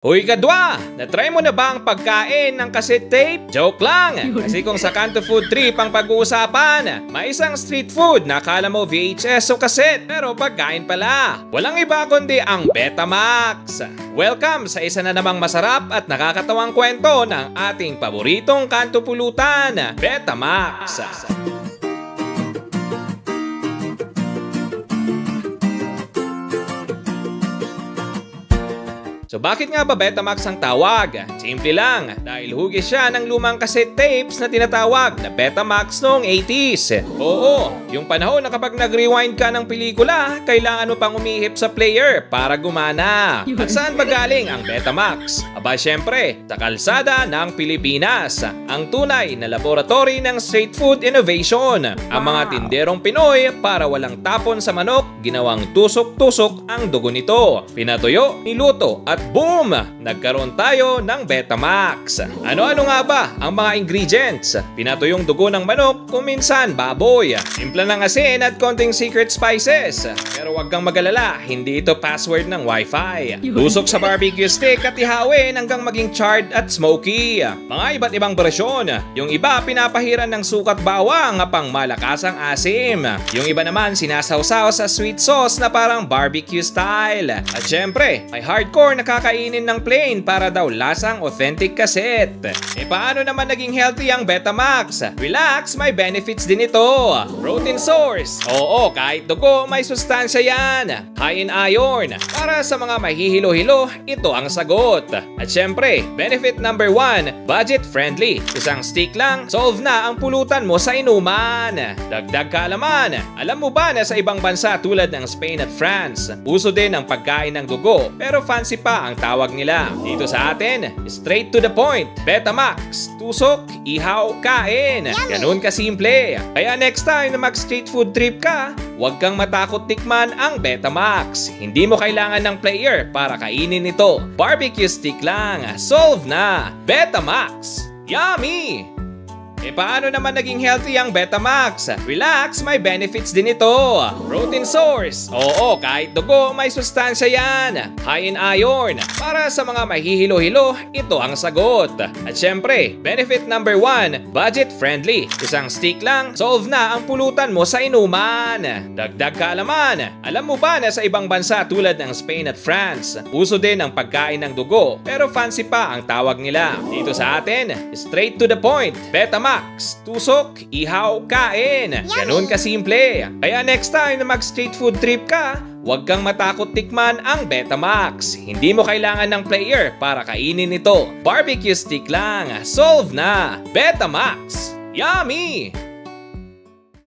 Hoy kadwa! Na-try mo na ba ang pagkain ng cassette tape? Joke lang! Kasi kung sa Kanto Food Trip ang pag-uusapan, may isang street food na akala mo VHS o cassette pero pagkain pala. Walang iba kundi ang Betamax! Welcome sa isa na namang masarap at nakakatawang kwento ng ating paboritong kanto pulutan, Betamax! So bakit nga ba Betamax ang tawag? Simple lang, dahil hugis siya ng lumang cassette tapes na tinatawag na Betamax noong 80s. Oo, yung panahon na kapag nag-rewind ka ng pelikula, kailangan mo pang umihip sa player para gumana. At saan ba galing ang Betamax? Aba syempre, sa kalsada ng Pilipinas, ang tunay na laboratory ng street food innovation. Ang mga tinderong Pinoy para walang tapon sa manok, ginawang tusok-tusok ang dugo nito. Pinatuyo, niluto at boom! Nagkaroon tayo ng Betamax. Ano-ano nga ba ang mga ingredients? Pinatuyong dugo ng manok, kung minsan baboy. Timpla ng asin at konting secret spices. Pero wag kang magalala, hindi ito password ng Wi-Fi. Tusok sa barbecue stick at ihawin hanggang maging charred at smoky. Mga iba't ibang bersyon. Yung iba pinapahiran ng sukat bawang pang malakasang asim. Yung iba naman sinasawsaw sa sweet sauce na parang barbecue style. At syempre, may hardcore na kakainin ng plain para daw lasang authentic cassette. E paano naman naging healthy ang Betamax? Relax, may benefits din ito. Protein source. Oo, kahit dugo, may sustansya yan. High in iron. Para sa mga mahihilo-hilo, ito ang sagot. At syempre, benefit number 1, budget friendly. Isang stick lang, solve na ang pulutan mo sa inuman. Dagdag kaalaman. Alam mo ba na sa ibang bansa tulad ng Spain at France, uso din ang pagkain ng dugo pero fancy pa ang tawag nila. Dito sa atin, straight to the point. Betamax, tusok, ihaw, kain. Ganun kasimple. Kaya next time na mag-street food trip ka, huwag kang matakot tikman ang Betamax. Hindi mo kailangan ng player para kainin ito. Barbecue stick lang. Solve na. Betamax. Yummy! E paano naman naging healthy ang Betamax? Relax, may benefits din ito. Protein source. Oo, kahit dugo, may sustansya yan. High in iron. Para sa mga mahihilo-hilo, ito ang sagot. At syempre, benefit number 1, budget friendly. Isang stick lang, solve na ang pulutan mo sa inuman. Dagdag kaalaman. Alam mo ba na sa ibang bansa tulad ng Spain at France, uso din ang pagkain ng dugo pero fancy pa ang tawag nila. Dito sa atin, straight to the point. Betamax. Tusok, ihaw, kain. Ganun kasimple. Kaya next time na mag-street food trip ka, huwag kang matakot tikman ang Betamax. Hindi mo kailangan ng player para kainin ito. Barbecue stick lang. Solve na. Betamax. Yummy!